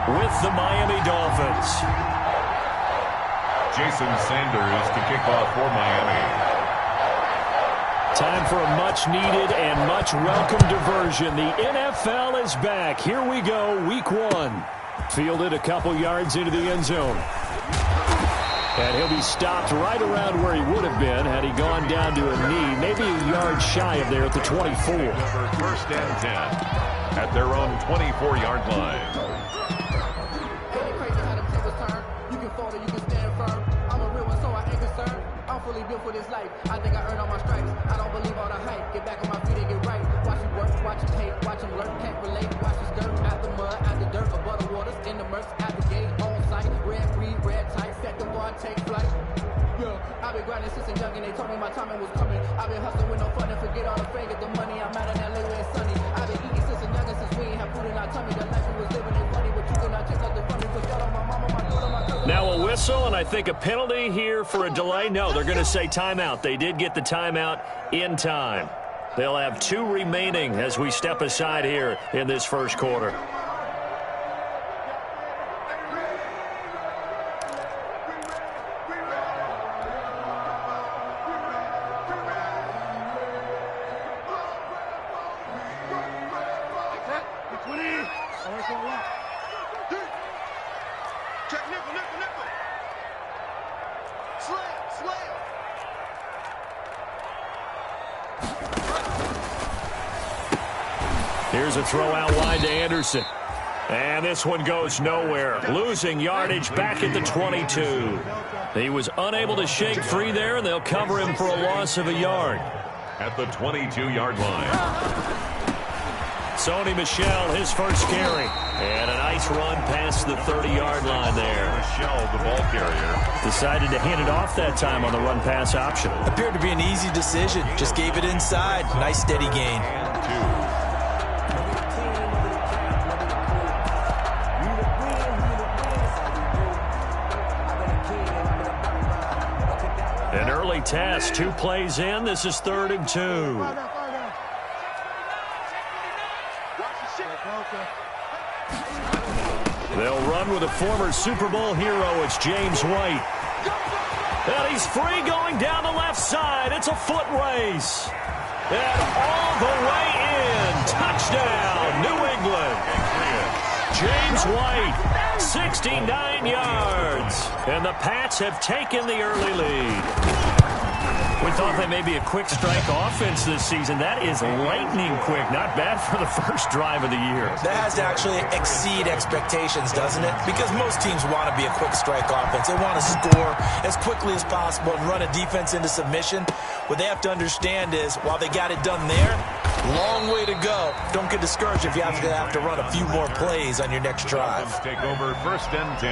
with the Miami Dolphins. Jason Sanders to kick off for Miami. Time for a much-needed and much-welcome diversion. The NFL is back. Here we go, Week 1. Fielded a couple yards into the end zone. And he'll be stopped right around where he would have been had he gone down to a knee, maybe a yard shy of there at the 24. First and 10 at their own 24-yard line. For this life, I think I earned all my stripes. I don't believe all the hype. Get back on my feet and get right. Watch him work, watch him hate, watch him lurk, can't relate. Watch his dirt, out the mud, out the dirt, above the waters, in the murks, out the gate, on sight. Red, green, red, tight, set the bar, take flight. Yeah, I've been grinding since a young and they told me my timing was coming. I've been hustling with no fun and forget all the fame, get the money. I'm out in LA where it's sunny. I've been eating since a young and since we ain't have food in our tummy. The life we was living ain't funny, but you cannot take nothing from me. Put that on my mama, my daughter, my cousin. Now a whistle, and I think a penalty here for a delay. No, they're going to say timeout. They did get the timeout in time. They'll have 2 remaining as we step aside here in this first quarter. Here's a throw out wide to Anderson. And this one goes nowhere. Losing yardage back at the 22. He was unable to shake free there, and they'll cover him for a loss of a yard. At the 22-yard line. Sony Michel, his first carry. And a nice run past the 30-yard line there. Michel, the ball carrier. Decided to hand it off that time on the run-pass option. Appeared to be an easy decision. Just gave it inside. Nice steady gain. And 2. An early test, 2 plays in. This is 3rd and 2. They'll run with a former Super Bowl hero. It's James White. And he's free going down the left side. It's a foot race. And all the way in. Touchdown, New England. James White, 69 yards. And the Pats have taken the early lead. We thought they may be a quick strike offense this season. That is lightning quick. Not bad for the first drive of the year. That has to actually exceed expectations, doesn't it? Because most teams want to be a quick strike offense. They want to score as quickly as possible and run a defense into submission. What they have to understand is, while they got it done there, long way to go. Don't get discouraged if you have to run a few more plays on your next drive. Take over 1st and 10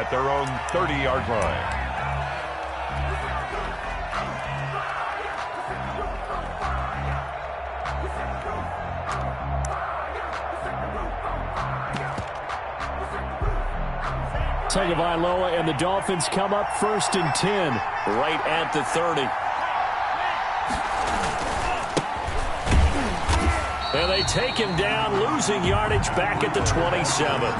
at their own 30-yard line. Tagovailoa and the Dolphins come up 1st and 10, right at the 30. And they take him down, losing yardage back at the 27.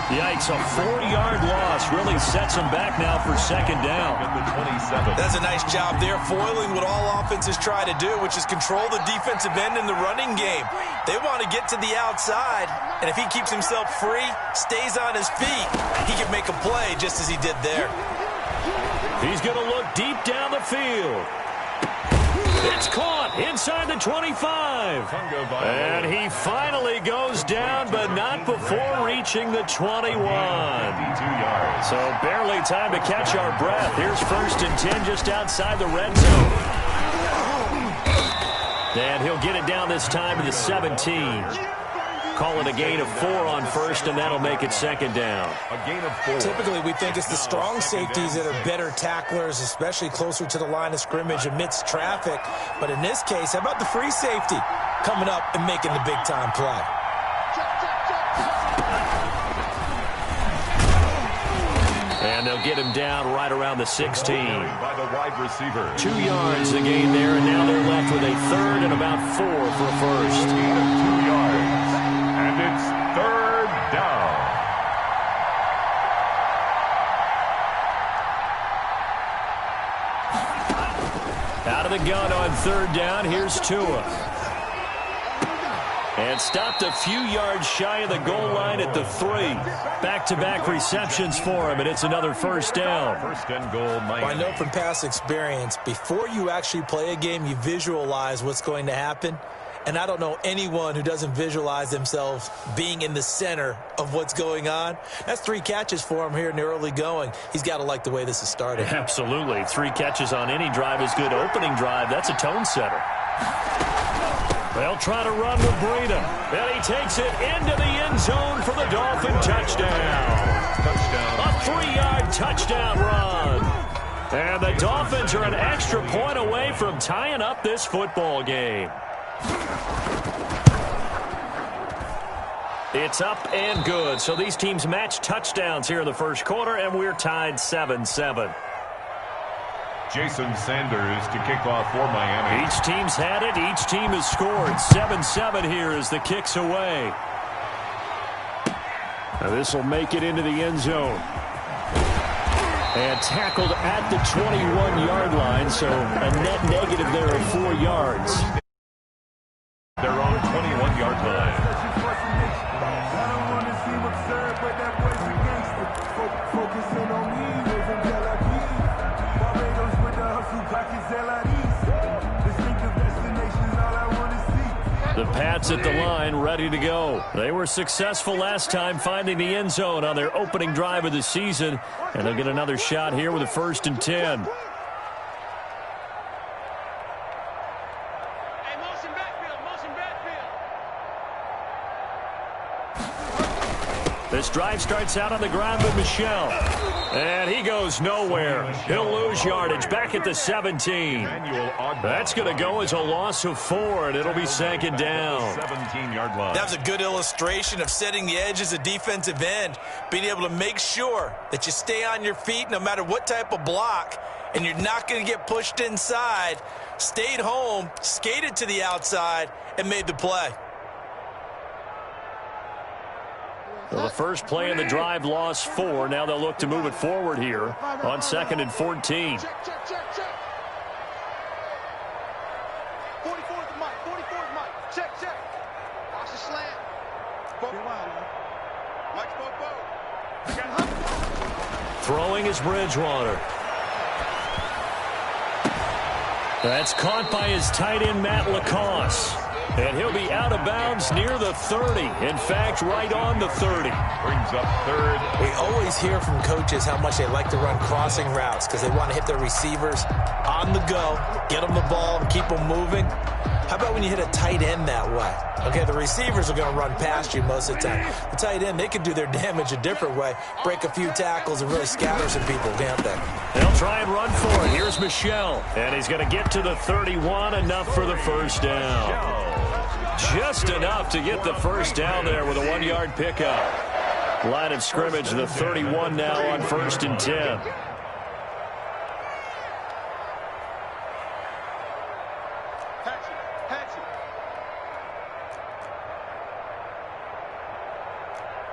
Yikes, a 4-yard loss really sets him back now for 2nd down. That's a nice job there, foiling what all offenses try to do, which is control the defensive end in the running game. They want to get to the outside, and if he keeps himself free, stays on his feet, he can make a play just as he did there. He's going to look deep down the field. It's caught inside the 25. And he finally goes down, but not before reaching the 21. So barely time to catch our breath. Here's 1st and 10 just outside the red zone. And he'll get it down this time to the 17. Call it a gain of 4 on 1st, and that'll make it 2nd down. A gain of 4. Typically, we think it's the strong safeties that are better tacklers, especially closer to the line of scrimmage amidst traffic. But in this case, how about the free safety coming up and making the big-time play? And they'll get him down right around the 16. By the wide receiver. 2 yards the gain there, and now they're left with a 3rd and about 4 for a first. Gain of 2 yards. And it's 3rd down. Out of the gun on third down. Here's Tua. And stopped a few yards shy of the goal line at the 3. Back-to-back receptions for him, and it's another first down. First and goal, Miami. Well, I know from past experience, before you actually play a game, you visualize what's going to happen. And I don't know anyone who doesn't visualize themselves being in the center of what's going on. That's 3 catches for him here in the early going. He's got to like the way this is starting. Absolutely. 3 catches on any drive is good. Opening drive, that's a tone setter. They'll try to run with Breida. And he takes it into the end zone for the Dolphin touchdown. A 3-yard touchdown run. And the Dolphins are an extra point away from tying up this football game. It's up and good. So these teams match touchdowns here in the first quarter, and we're tied 7-7. Jason Sanders to kick off for Miami. Each team's had it. Each team has scored. 7-7 here as the kick's away. Now this will make it into the end zone. And tackled at the 21-yard line, so a net negative there of 4 yards. Their own 21-yard line. The Pats at the line, ready to go. They were successful last time finding the end zone on their opening drive of the season, and they'll get another shot here with a 1st and 10. This drive starts out on the ground with Michel. And he goes nowhere. He'll lose yardage back at the 17. That's going to go as a loss of 4, and it'll be 2nd down. 17-yard line. That was a good illustration of setting the edge as a defensive end, being able to make sure that you stay on your feet no matter what type of block, and you're not going to get pushed inside. Stayed home, skated to the outside, and made the play. Well, the first play of the drive lost 4. Now they'll look to move it forward here on 2nd and 14. Check, check, check, check. 44's the mic, 44's mic. Check, check. Watch the slant. Mike's both. Throwing is Bridgewater. That's caught by his tight end, Matt Lacoste. And he'll be out of bounds near the 30. In fact, right on the 30. Brings up 3rd. We always hear from coaches how much they like to run crossing routes because they want to hit their receivers on the go, get them the ball, and keep them moving. How about when you hit a tight end that way? Okay, the receivers are going to run past you most of the time. The tight end, they can do their damage a different way, break a few tackles, and really scatter some people, can't they? They'll try and run for it. Here's Michel. And he's going to get to the 31, enough for the first down. Just enough to get the first down there with a 1-yard pickup. Line of scrimmage, the 31 now on 1st and 10.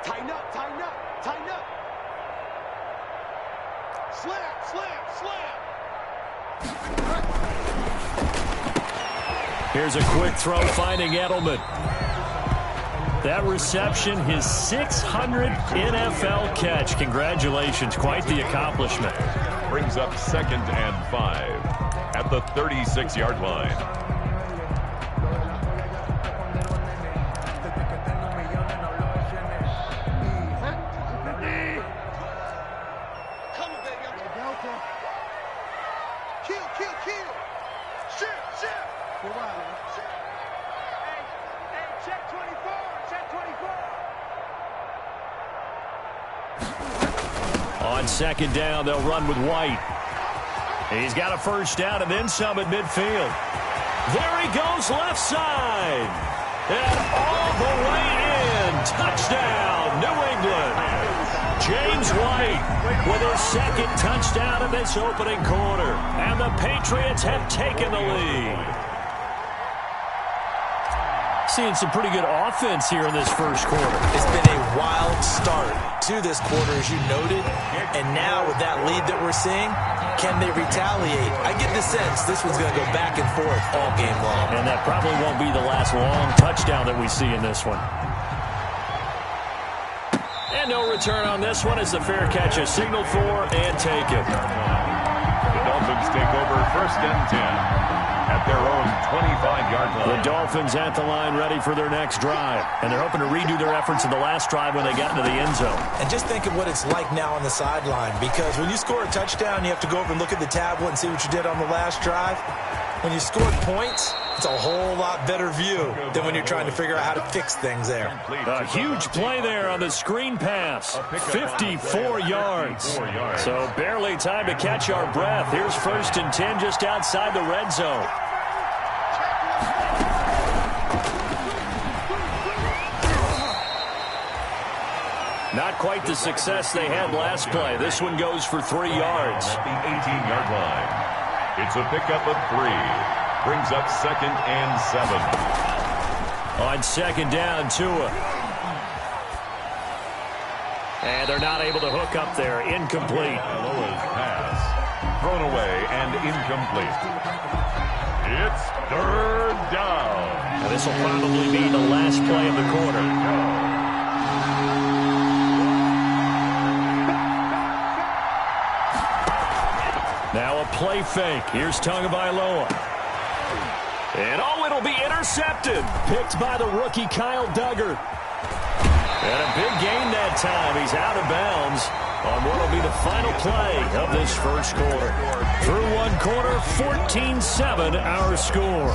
Tighten up, tighten up, tighten up. Slam, slam, slam. Here's a quick throw finding Edelman. That reception, his 600th NFL catch. Congratulations, quite the accomplishment. Brings up 2nd and 5 at the 36-yard line. On 2nd down, they'll run with White. He's got a first down and then some at midfield. There he goes, left side. And all the way in. Touchdown, New England. James White with his 2nd touchdown of this opening quarter. And the Patriots have taken the lead. Seeing some pretty good offense here in this first quarter. It's been a wild start to this quarter, as you noted. And now with that lead that we're seeing, can they retaliate? I get the sense this one's going to go back and forth all game long. And that probably won't be the last long touchdown that we see in this one. And no return on this one as the fair catch is signaled for and taken. The Dolphins take over 1st and 10. At their own 25-yard line. The Dolphins at the line ready for their next drive. And they're hoping to redo their efforts in the last drive when they got into the end zone. And just think of what it's like now on the sideline. Because when you score a touchdown, you have to go over and look at the tablet and see what you did on the last drive. When you scored points, it's a whole lot better view than when you're trying to figure out how to fix things there. A huge play there on the screen pass. 54 yards. So barely time to catch our breath. Here's 1st and 10 just outside the red zone. Not quite the success they had last play. This one goes for 3 yards. At the 18-yard line. It's a pickup of 3. Brings up 2nd and 7. On 2nd down, Tua. And they're not able to hook up there. Incomplete. Aloha's pass. Thrown away and incomplete. It's 3rd down. Now, this will probably be the last play of the quarter. Now a play fake. Here's Tagovailoa. And it'll be intercepted. Picked by the rookie Kyle Duggar. And a big gain that time. He's out of bounds on what will be the final play of this first quarter. Through one quarter, 14-7 our score.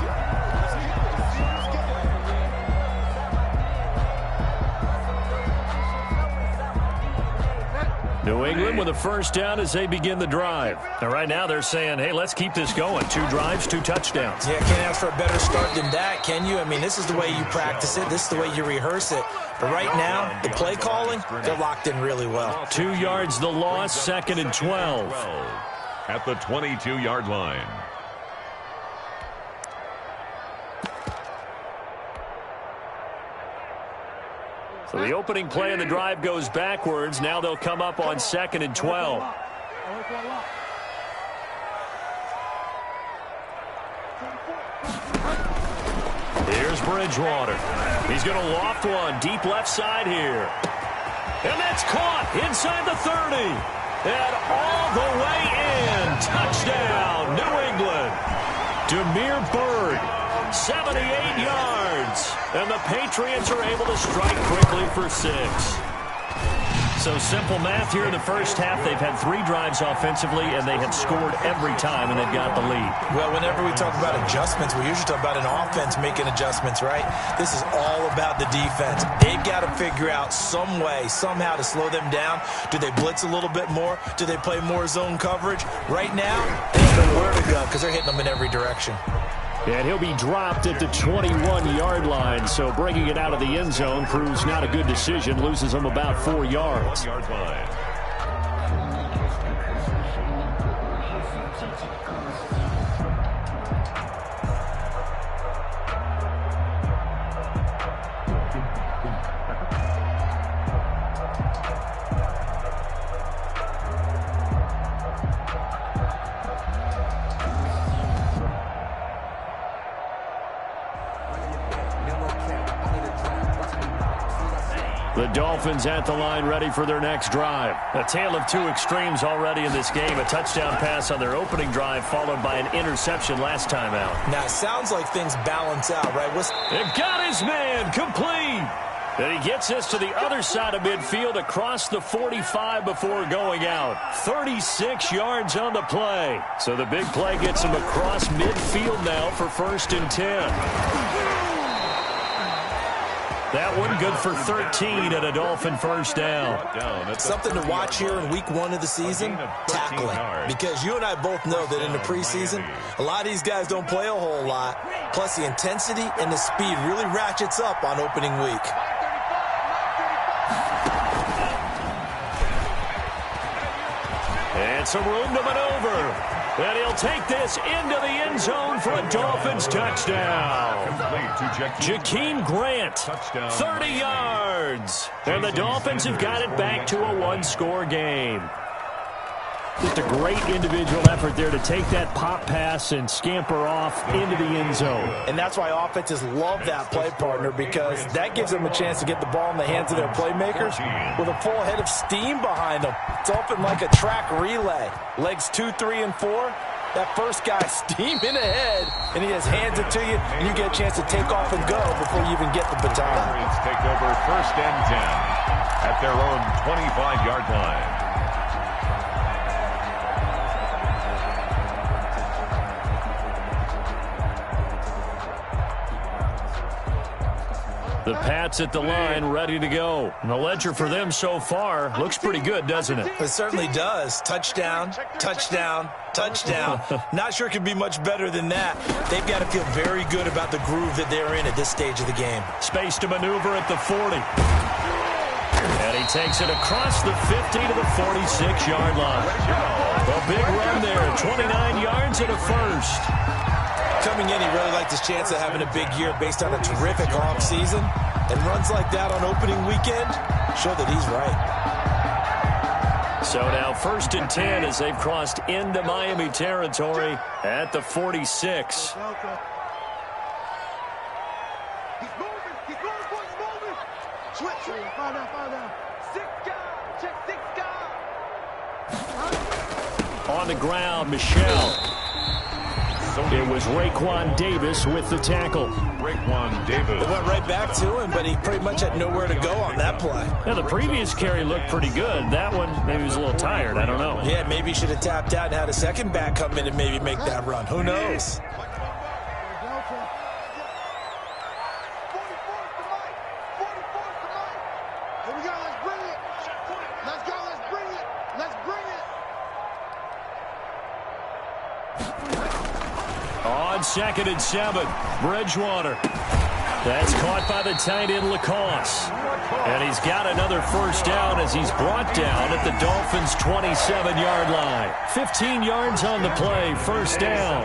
New England with a 1st down as they begin the drive. And right now they're saying, hey, let's keep this going. 2 drives, 2 touchdowns. Yeah, can't ask for a better start than that, can you? I mean, this is the way you practice it. This is the way you rehearse it. But right now, the play calling, they're locked in really well. 2 yards the loss, 2nd and 12. At the 22-yard line. So the opening play of the drive goes backwards. Now they'll come up on 2nd and 12. Here's Bridgewater. He's going to loft one deep left side here. And that's caught inside the 30. And all the way in. Touchdown, New England. Damiere Byrd, 78 yards. And the Patriots are able to strike quickly for 6. So simple math here in the first half. They've had 3 drives offensively, and they have scored every time, and they've got the lead. Well, whenever we talk about adjustments, we usually talk about an offense making adjustments, right? This is all about the defense. They've got to figure out some way, somehow to slow them down. Do they blitz a little bit more? Do they play more zone coverage? Right now, they don't know where to go because they're hitting them in every direction. And he'll be dropped at the 21-yard line, so bringing it out of the end zone proves not a good decision. Loses him about 4 yards. 1-yard line. The Dolphins at the line ready for their next drive. A tale of 2 extremes already in this game. A touchdown pass on their opening drive followed by an interception last time out. Now, it sounds like things balance out, right? It got his man complete. And he gets this to the other side of midfield across the 45 before going out. 36 yards on the play. So the big play gets him across midfield now for 1st and 10. That one good for 13 and a Dolphin 1st down. Something to watch here in week 1 of the season, tackling. Because you and I both know that in the preseason, a lot of these guys don't play a whole lot. Plus the intensity and the speed really ratchets up on opening week. And some room to maneuver. And he'll take this into the end zone for a Dolphins touchdown. Jakeem Grant, 30 yards. And the Dolphins have got it back to a 1-score game. Just a great individual effort there to take that pop pass and scamper off into the end zone. And that's why offenses love that play, partner, because that gives them a chance to get the ball in the hands of their playmakers with a full head of steam behind them. It's open like a track relay. Legs 2, 3, and 4. That first guy steaming ahead, and he just hands it to you, and you get a chance to take off and go before you even get the baton. Greenz take over 1st and 10 at their own 25-yard line. The Pats at the line, ready to go. And the ledger for them so far looks pretty good, doesn't it? It certainly does. Touchdown, touchdown, touchdown. Not sure it could be much better than that. They've got to feel very good about the groove that they're in at this stage of the game. Space to maneuver at the 40. And he takes it across the 50 to the 46-yard line. A big run there, 29 yards and a first. Coming in, he really liked his chance of having a big year based on a terrific offseason. And runs like that on opening weekend show that he's right. So now 1st and 10 as they've crossed into Miami territory at the 46. He's moving. He's moving. Switch. Fall down. 6 guys. Check 6 guys. On the ground, Michelle. It was Raekwon Davis with the tackle. Raekwon Davis. It went right back to him, but he pretty much had nowhere to go on that play. Now, the previous carry looked pretty good. That one, maybe he was a little tired. I don't know. Yeah, maybe he should have tapped out and had a second back come in and maybe make that run. Who knows? On 2nd and 7, Bridgewater. That's caught by the tight end, Lacoste. And he's got another first down as he's brought down at the Dolphins' 27-yard line. 15 yards on the play, first down.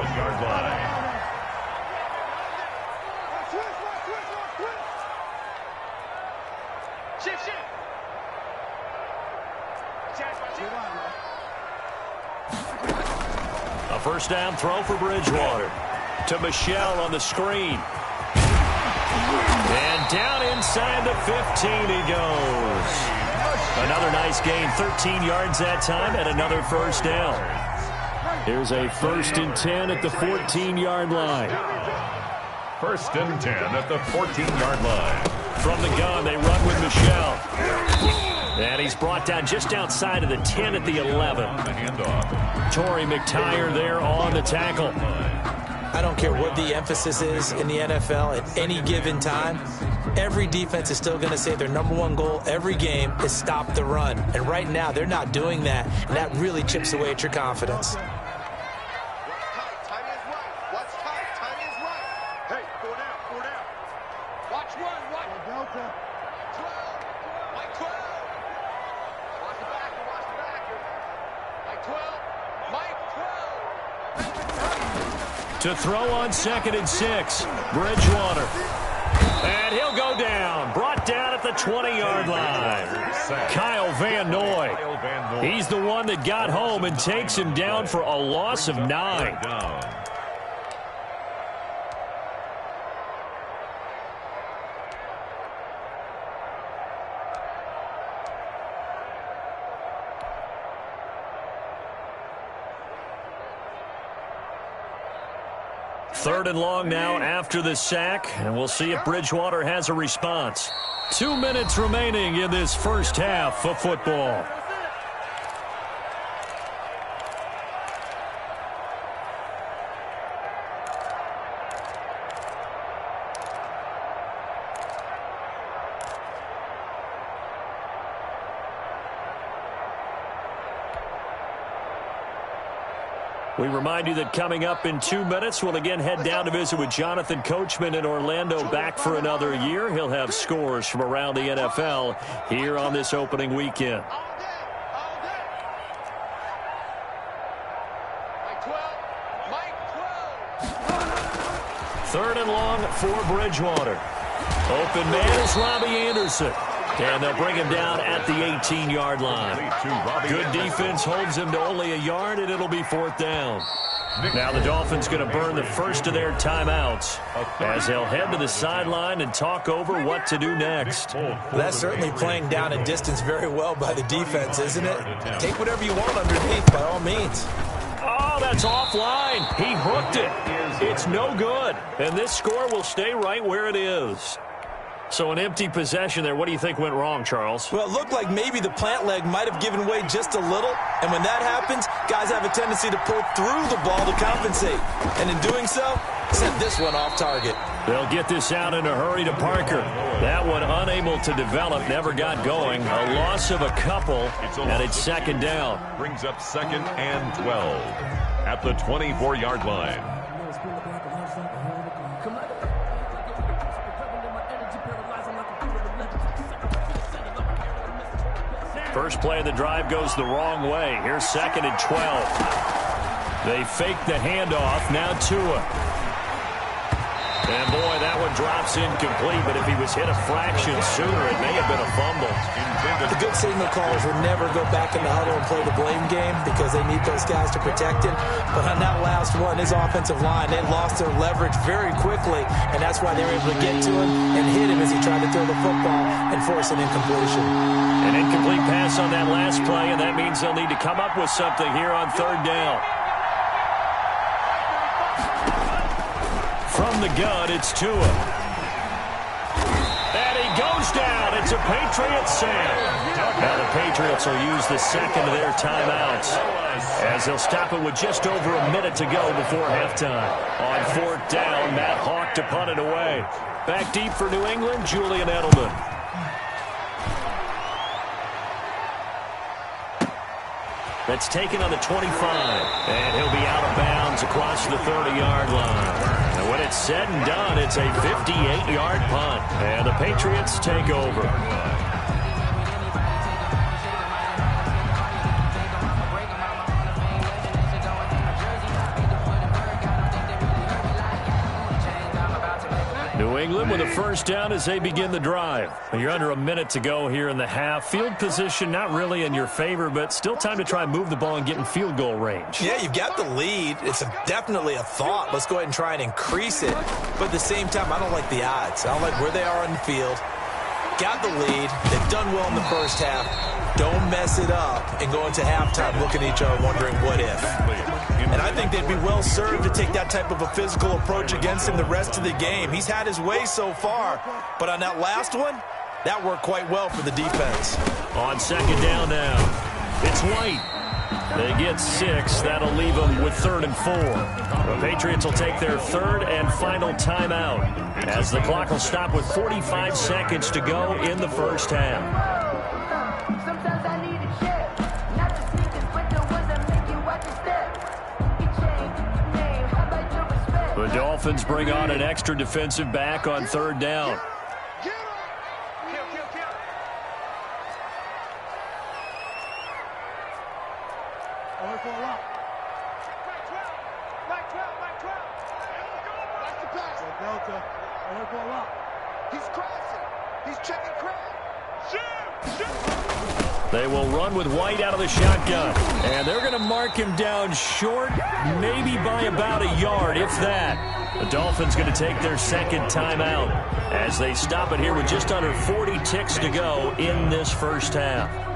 A first down throw for Bridgewater. To Michelle on the screen. And down inside the 15 he goes. Another nice gain, 13 yards that time, and another first down. Here's a 1st and 10 at the 14-yard line. 1st and 10 at the 14-yard line. From the gun, they run with Michelle. And he's brought down just outside of the 10 at the 11. On the handoff. Torrey McTyer there on the tackle. I don't care what the emphasis is in the NFL at any given time. Every defense is still going to say their #1 goal every game is stop the run. And right now, they're not doing that, and that really chips away at your confidence. To throw on 2nd and 6, Bridgewater. And he'll go down. Brought down at the 20-yard line. Kyle Van Noy. He's the one that got home and takes him down for a loss of 9. Third and long now after the sack, and we'll see if Bridgewater has a response. 2 minutes remaining in this first half of football. We remind you that coming up in 2 minutes, we'll again head down to visit with Jonathan Coachman in Orlando, back for another year. He'll have scores from around the NFL here on this opening weekend. Third and long for Bridgewater. Open man is Robbie Anderson. And they'll bring him down at the 18-yard line. Good defense holds him to only a yard, and it'll be 4th down. Now the Dolphins going to burn the first of their timeouts as they'll head to the sideline and talk over what to do next. That's certainly playing down and distance very well by the defense, isn't it? Take whatever you want underneath, by all means. Oh, that's offline. He hooked it. It's no good. And this score will stay right where it is. So an empty possession there. What do you think went wrong, Charles? Well, it looked like maybe the plant leg might have given way just a little. And when that happens, guys have a tendency to pull through the ball to compensate. And in doing so, sent this one off target. They'll get this out in a hurry to Parker. That one unable to develop, never got going. A loss of a couple, and it's 2nd down. Brings up 2nd and 12 at the 24-yard line. First play of the drive goes the wrong way. Here's 2nd and 12. They fake the handoff. Now Tua. And, boy, that one drops incomplete, but if he was hit a fraction sooner, it may have been a fumble. The good signal callers will never go back in the huddle and play the blame game because they need those guys to protect him. But on that last one, his offensive line, they lost their leverage very quickly, and that's why they were able to get to him and hit him as he tried to throw the football and force an incompletion. An incomplete pass on that last play, and that means they'll need to come up with something here on 3rd down. From the gun, it's Tua. And he goes down. It's a Patriots sack. Now the Patriots will use the second of their timeouts as they'll stop it with just over a minute to go before halftime. On 4th down, Matt Hawk to punt it away. Back deep for New England, Julian Edelman. That's taken on the 25. And he'll be out of bounds across the 30-yard line. And when it's said and done, it's a 58-yard punt. And the Patriots take over. New England with a first down as they begin the drive. You're under a minute to go here in the half. Field position not really in your favor, but still time to try and move the ball and get in field goal range. Yeah, you've got the lead. It's definitely a thought. Let's go ahead and try and increase it. But at the same time, I don't like the odds. I don't like where they are on the field. Got the lead. They've done well in the first half. Don't mess it up and go into halftime looking at each other wondering what if. And I think they'd be well served to take that type of a physical approach against him the rest of the game. He's had his way so far, but on that last one, that worked quite well for the defense. On 2nd down now, it's White. They get 6. That'll leave them with 3rd and 4. The Patriots will take their 3rd and final timeout as the clock will stop with 45 seconds to go in the first half. The Dolphins bring on an extra defensive back on 3rd down. They will run with White out of the shotgun. And they're going to mark him down short, maybe by about a yard, if that. The Dolphins going to take their 2nd timeout as they stop it here with just under 40 ticks to go in this first half.